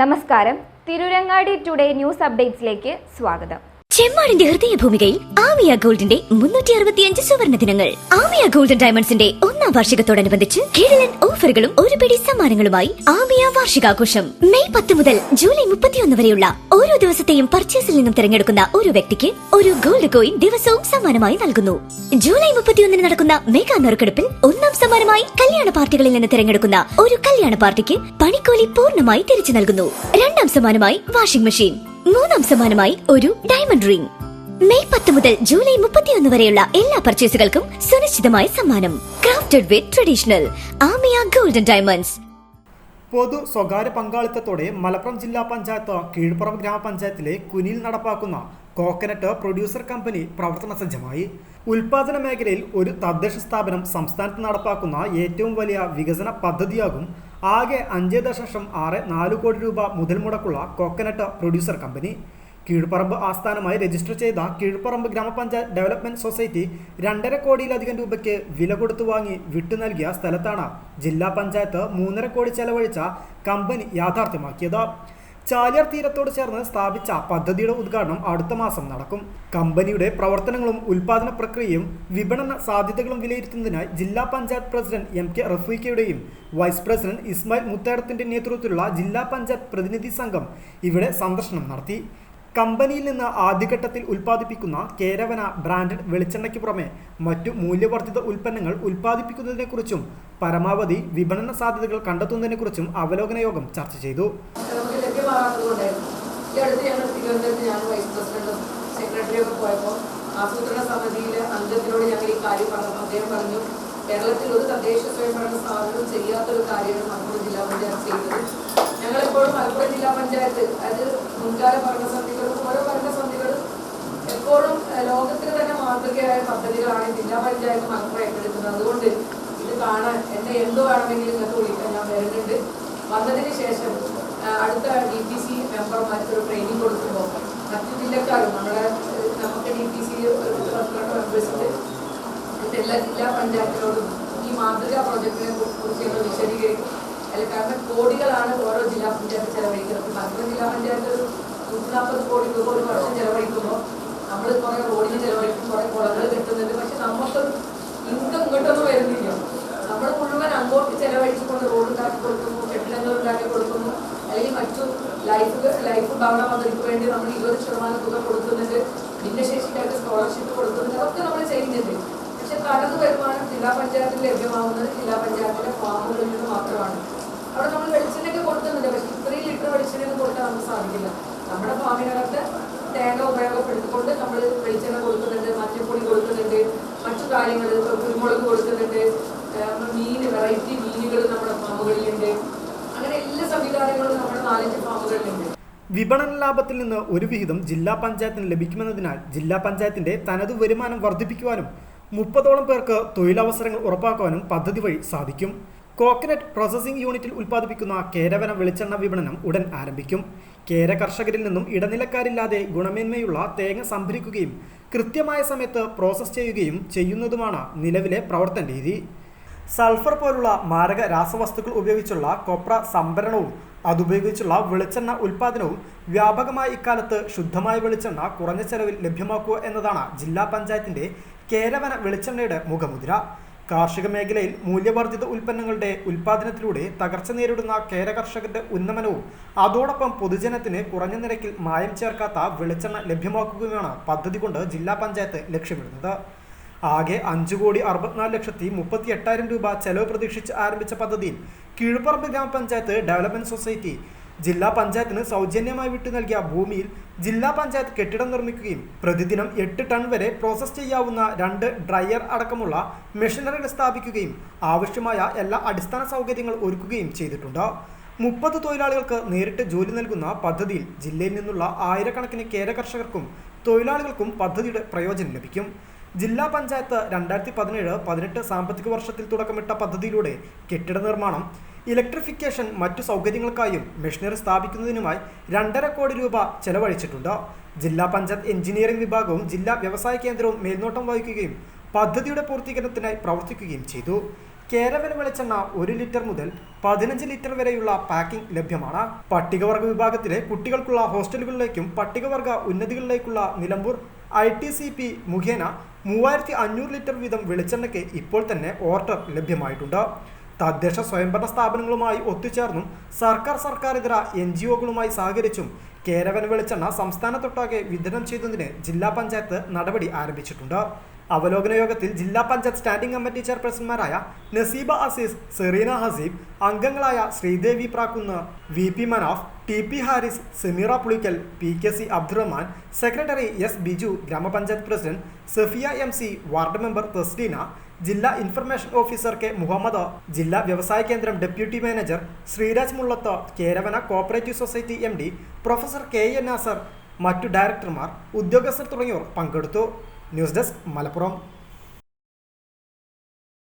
നമസ്കാരം, Tirurangadi today news അപ്ഡേറ്റ്സിലേക്ക് സ്വാഗതം. ചെമ്മാടിന്റെ ഹൃദയഭൂമികയിൽ ആമിയ ഗോൾഡിന്റെ 365 സുവർണ ദിനങ്ങൾ. ആമിയ ഗോൾഡൻ ഡയമണ്ട്സിന്റെ 1ാം വാർഷികത്തോടനുബന്ധിച്ച് കിടിലൻ ഓഫറുകളും ഒരു പിടി സമ്മാനങ്ങളുമായി ആമിയ വാർഷികാഘോഷം മെയ് 10 മുതൽ ജൂലൈ 31 വരെയുള്ള ഓരോ ദിവസത്തെയും പർച്ചേസിൽ നിന്നും തിരഞ്ഞെടുക്കുന്ന ഒരു വ്യക്തിക്ക് ഒരു ഗോൾഡ് കോയിൻ ദിവസവും സമ്മാനമായി നൽകുന്നു. ജൂലൈ 31 നടക്കുന്ന മെഗാ നറുക്കെടുപ്പിൽ 1ാം സമ്മാനമായി കല്യാണ പാർട്ടികളിൽ നിന്ന് തിരഞ്ഞെടുക്കുന്ന ഒരു കല്യാണ പാർട്ടിക്ക് പണിക്കൂലി പൂർണ്ണമായി തിരിച്ചു നൽകുന്നു. 2ാം സമ്മാനമായി വാഷിംഗ് മെഷീൻ, 3ാം സമ്മാനമായി ഒരു ഡയമണ്ട് റിംഗ്. മെയ് 10 മുതൽ ജൂലൈ 31 വരെയുള്ള എല്ലാ പർച്ചേസുകൾക്കും സുനിശ്ചിതമായ സമ്മാനം. ക്രാഫ്റ്റഡ് വിത്ത് ട്രഡീഷണൽ ആമിയ ഗോൾഡൻ ഡയമണ്ട്സ്. പൊതു സ്വകാര്യ പങ്കാളിത്തത്തോടെ മലപ്പുറം ജില്ലാ പഞ്ചായത്ത് കീഴ്പ്പുറം ഗ്രാമപഞ്ചായത്തിലെ കുനിയിൽ നടപ്പാക്കുന്ന കോക്കനട്ട് പ്രൊഡ്യൂസർ കമ്പനി പ്രവർത്തന സജ്ജമായി. ഉൽപാദന മേഖലയിൽ ഒരു തദ്ദേശ സ്ഥാപനം സംസ്ഥാനത്ത് നടപ്പാക്കുന്ന ഏറ്റവും വലിയ വികസന പദ്ധതിയാകും ആകെ 5.64 കോടി രൂപ മുതൽ മുടക്കുള്ള കോക്കനട്ട് പ്രൊഡ്യൂസർ കമ്പനി. കീഴ്പ്പറമ്പ് ആസ്ഥാനമായി രജിസ്റ്റർ ചെയ്ത കീഴ്പ്പറമ്പ് ഗ്രാമപഞ്ചായത്ത് ഡെവലപ്മെന്റ് സൊസൈറ്റി 2.5 കോടിയിലധികം രൂപയ്ക്ക് വില കൊടുത്തു വാങ്ങി വിട്ടു നൽകിയ സ്ഥലത്താണ് ജില്ലാ പഞ്ചായത്ത് 3.5 കോടി ചെലവഴിച്ച കമ്പനി യാഥാർത്ഥ്യമാക്കിയത്. ചാലിയാർ തീരത്തോട് ചേർന്ന് സ്ഥാപിച്ച പദ്ധതിയുടെ ഉദ്ഘാടനം അടുത്ത മാസം നടക്കും. കമ്പനിയുടെ പ്രവർത്തനങ്ങളും ഉൽപാദന പ്രക്രിയയും വിപണന സാധ്യതകളും വിലയിരുത്തുന്നതിനായി ജില്ലാ പഞ്ചായത്ത് പ്രസിഡന്റ് MK റഫീഖയുടെയും വൈസ് പ്രസിഡന്റ് ഇസ്മായിൽ മുത്തേടത്തിന്റെ നേതൃത്വത്തിലുള്ള ജില്ലാ പഞ്ചായത്ത് പ്രതിനിധി സംഘം ഇവിടെ സന്ദർശനം നടത്തി. കമ്പനിയിൽ നിന്ന് ആദ്യഘട്ടത്തിൽ ഉൽപ്പാദിപ്പിക്കുന്ന കേരവന ബ്രാൻഡഡ് വെളിച്ചെണ്ണയ്ക്ക് പുറമെ മറ്റു മൂല്യവർദ്ധിത ഉൽപ്പന്നങ്ങൾ ഉൽപ്പാദിപ്പിക്കുന്നതിനെക്കുറിച്ചും പരമാവധി വിപണന സാധ്യതകൾ കണ്ടെത്തുന്നതിനെക്കുറിച്ചും അവലോകന യോഗം ചർച്ച ചെയ്തു. ആസൂത്രണ സമിതിയിലെ അംഗത്തിനോട് ഞങ്ങൾ ഈ കാര്യം പറഞ്ഞു. അദ്ദേഹം പറഞ്ഞു, കേരളത്തിൽ ഒരു തദ്ദേശ സ്വയംഭരണ സ്ഥാപനവും ചെയ്യാത്തൊരു കാര്യമാണ് മലപ്പുറം ജില്ലാ പഞ്ചായത്ത് ചെയ്തത്. ഞങ്ങളെപ്പോഴും മലപ്പുറം ജില്ലാ പഞ്ചായത്ത് അത് മുൻകാല ഭരണസമിതികളും ഓരോ ഭരണസമിതികളും എപ്പോഴും ലോകത്തിന് തന്നെ മാതൃകയായ പദ്ധതികളാണ് ജില്ലാ പഞ്ചായത്ത് മലപ്പുറം ഏറ്റെടുക്കുന്നത്. അതുകൊണ്ട് ഇത് കാണാൻ എന്നെ എന്ത് വേണമെങ്കിലും നിങ്ങൾക്ക് വിളിക്കാൻ ഞാൻ വരുന്നുണ്ട്. വന്നതിന് ശേഷം അടുത്ത DPC മെമ്പർമാർക്ക് ഒരു ട്രെയിനിങ് കൊടുക്കുമ്പോൾ മറ്റു ജില്ലക്കാരും നമുക്ക് DPC മെമ്പേഴ്സിന്റെ എല്ലാ ജില്ലാ പഞ്ചായത്തിനോടും ഈ മാതൃകാ പ്രോജക്റ്റിനെ കുറിച്ച് ഞങ്ങൾ വിശദീകരിക്കും. കാരണം കോടികളാണ് ഓരോ ജില്ലാ പഞ്ചായത്ത് ചെലവഴിക്കുന്നത്. മലപ്പുറം ജില്ലാ പഞ്ചായത്ത് 140 കോടി രൂപ ഒരു വർഷം ചെലവഴിക്കുമ്പോൾ നമ്മൾ കുറെ റോഡിന് ചെലവഴിക്കും, കുറെ കുളങ്ങൾ കിട്ടുന്നുണ്ട്. പക്ഷെ നമുക്കൊരു ഇൻകം ഇങ്ങോട്ടൊന്നും വരുന്നില്ല. നമ്മൾ മുഴുവൻ അങ്ങോട്ട് ചെലവഴിച്ചുകൊണ്ട് റോഡ് ഉണ്ടാക്കി കൊടുക്കുന്നു, കെട്ടിടങ്ങൾ ഉണ്ടാക്കി കൊടുക്കുന്നു, അല്ലെങ്കിൽ മറ്റു ലൈഫ് ഭവന പദ്ധതിക്ക് വേണ്ടി നമ്മൾ 20% തുക കൊടുക്കുന്നുണ്ട്, ഭിന്നശേഷിക്കാർക്ക് സ്കോളർഷിപ്പ് കൊടുക്കുന്നുണ്ട്. അതൊക്കെ നമ്മൾ ചെയ്യുന്നുണ്ട്. പക്ഷെ കടന്നു വരുമാനം ജില്ലാ പഞ്ചായത്തിൽ ലഭ്യമാവുന്നത് ജില്ലാ പഞ്ചായത്തിലെ ഫാമുകളിൽ നിന്ന് മാത്രമാണ്. അവിടെ നമ്മൾ വെളിച്ചെണ്ണയൊക്കെ കൊടുക്കുന്നുണ്ട്. പക്ഷെ 3 ലിറ്റർ വെളിച്ചെണ്ണയൊന്നും കൊടുക്കാൻ നമുക്ക് സാധിക്കില്ല. നമ്മുടെ ഫാമിനകത്ത് തേങ്ങ ഉപയോഗപ്പെടുത്തിക്കൊണ്ട് നമ്മൾ വെളിച്ചെണ്ണ കൊടുക്കുന്നുണ്ട്, മഞ്ഞപ്പൊടി കൊടുക്കുന്നുണ്ട്, മറ്റു കാര്യങ്ങൾ കുരുമുളക് കൊടുക്കുന്നുണ്ട്, വെറൈറ്റി മീനുകൾ നമ്മുടെ ഫാമുകളിലുണ്ട്. അങ്ങനെ എല്ലാ സംവിധാനങ്ങളും നമ്മുടെ 4-5 ഫാമുകളിലുണ്ട്. വിപണന ലാഭത്തിൽ നിന്ന് ഒരു വിഹിതം ജില്ലാ പഞ്ചായത്തിന് ലഭിക്കുമെന്നതിനാൽ ജില്ലാ പഞ്ചായത്തിന്റെ തനതു വരുമാനം വർദ്ധിപ്പിക്കുവാനും 30ഓളം പേർക്ക് തൊഴിലവസരങ്ങൾ ഉറപ്പാക്കുവാനും പദ്ധതി വഴി സാധിക്കും. കോക്കനട്ട് പ്രോസസിംഗ് യൂണിറ്റിൽ ഉൽപ്പാദിപ്പിക്കുന്ന കേരവന വെളിച്ചെണ്ണ വിപണനം ഉടൻ ആരംഭിക്കും. കേര കർഷകരിൽ നിന്നും ഇടനിലക്കാരില്ലാതെ ഗുണമേന്മയുള്ള തേങ്ങ സംഭരിക്കുകയും കൃത്യമായ സമയത്ത് പ്രോസസ് ചെയ്യുകയും ചെയ്യുന്നതുമാണ് നിലവിലെ പ്രവർത്തന രീതി. സൾഫർ പോലുള്ള മാരക രാസവസ്തുക്കൾ ഉപയോഗിച്ചുള്ള കൊപ്ര സംഭരണവും അതുപയോഗിച്ചുള്ള വെളിച്ചെണ്ണ ഉൽപ്പാദനവും വ്യാപകമായ ഇക്കാലത്ത് ശുദ്ധമായ വെളിച്ചെണ്ണ കുറഞ്ഞ ചെലവിൽ ലഭ്യമാക്കുക എന്നതാണ് ജില്ലാ പഞ്ചായത്തിന്റെ കേരവന വെളിച്ചെണ്ണയുടെ മുഖമുദ്ര. കാർഷിക മേഖലയിൽ മൂല്യവർദ്ധിത ഉൽപ്പന്നങ്ങളുടെ ഉൽപ്പാദനത്തിലൂടെ തകർച്ച നേരിടുന്ന കേര കർഷകരുടെ ഉന്നമനവും അതോടൊപ്പം പൊതുജനത്തിന് കുറഞ്ഞ നിരക്കിൽ മായം ചേർക്കാത്ത വെളിച്ചെണ്ണ ലഭ്യമാക്കുകയാണ് പദ്ധതി കൊണ്ട് ജില്ലാ പഞ്ചായത്ത് ലക്ഷ്യമിടുന്നത്. ആകെ 5,64,38,000 രൂപ ചെലവ് പ്രതീക്ഷിച്ച് ആരംഭിച്ച പദ്ധതിയിൽ കീഴ്പ്പറമ്പ് ഗ്രാമപഞ്ചായത്ത് ഡെവലപ്മെന്റ് സൊസൈറ്റി ജില്ലാ പഞ്ചായത്തിന് സൗജന്യമായി വിട്ടു നൽകിയ ഭൂമിയിൽ ജില്ലാ പഞ്ചായത്ത് കെട്ടിടം നിർമ്മിക്കുകയും പ്രതിദിനം 8 ടൺ വരെ പ്രോസസ് ചെയ്യാവുന്ന 2 ഡ്രയർ അടക്കമുള്ള മെഷീനറികൾ സ്ഥാപിക്കുകയും ആവശ്യമായ എല്ലാ അടിസ്ഥാന സൗകര്യങ്ങൾ ഒരുക്കുകയും ചെയ്തിട്ടുണ്ട്. 30 തൊഴിലാളികൾക്ക് നേരിട്ട് ജോലി നൽകുന്ന പദ്ധതിയിൽ ജില്ലയിൽ നിന്നുള്ള ആയിരക്കണക്കിന് കേര കർഷകർക്കും തൊഴിലാളികൾക്കും പദ്ധതിയുടെ പ്രയോജനം ലഭിക്കും. ജില്ലാ പഞ്ചായത്ത് 2017-18 സാമ്പത്തിക വർഷത്തിൽ തുടക്കമിട്ട പദ്ധതിയിലൂടെ കെട്ടിട നിർമ്മാണം, ഇലക്ട്രിഫിക്കേഷൻ, മറ്റു സൗകര്യങ്ങൾക്കായും മെഷീനറി സ്ഥാപിക്കുന്നതിനുമായി 2.5 കോടി രൂപ ചെലവഴിച്ചിട്ടുണ്ട്. ജില്ലാ പഞ്ചായത്ത് എഞ്ചിനീയറിംഗ് വിഭാഗവും ജില്ലാ വ്യവസായ കേന്ദ്രവും മേൽനോട്ടം വഹിക്കുകയും പദ്ധതിയുടെ പൂർത്തീകരണത്തിനായി പ്രവർത്തിക്കുകയും ചെയ്തു. കേരവൻ വെളിച്ചെണ്ണ 1 ലിറ്റർ മുതൽ 15 ലിറ്റർ വരെയുള്ള പാക്കിംഗ് ലഭ്യമാണ്. പട്ടികവർഗ വിഭാഗത്തിലെ കുട്ടികൾക്കുള്ള ഹോസ്റ്റലുകളിലേക്കും പട്ടികവർഗ ഉന്നതികളിലേക്കുള്ള നിലമ്പൂർ ITCP മുഖേന 3500 ലിറ്റർ വീതം വെളിച്ചെണ്ണയ്ക്ക് ഇപ്പോൾ തന്നെ ഓർഡർ ലഭ്യമായിട്ടുണ്ട്. തദ്ദേശ സ്വയംഭരണ സ്ഥാപനങ്ങളുമായി ഒത്തുചേർന്നും സർക്കാരിതര NGOകളുമായി സഹകരിച്ചും കേരവൻ വെളിച്ചെണ്ണ സംസ്ഥാനത്തൊട്ടാകെ വിതരണം ചെയ്തതിന് ജില്ലാ പഞ്ചായത്ത് നടപടി ആരംഭിച്ചിട്ടുണ്ട്. അവലോകന യോഗത്തിൽ ജില്ലാ പഞ്ചായത്ത് സ്റ്റാൻഡിംഗ് കമ്മിറ്റി ചെയർപേഴ്സൺമാരായ നസീബ അസീസ്, സെറീന ഹസീബ്, അംഗങ്ങളായ Sreedevi Prakkunnu, VP Manaf, TP Haris, Semeera Pulikkal, PKC Abdurahman, secretary S Biju, ഗ്രാമപഞ്ചായത്ത് president Safiya MC, ward member Thasleena, ജില്ലാ ഇൻഫർമേഷൻ ഓഫീസർ K മുഹമ്മദ്, ജില്ലാ വ്യവസായ കേന്ദ്രം deputy manager Sreeraj Mullath, Keravana cooperative society MD professor KN Nasar, മറ്റു ഡയറക്ടർമാർ, ഉദ്യോഗസ്ഥർ തുടങ്ങിയവർ പങ്കെടുത്തു. News desk Malappuram.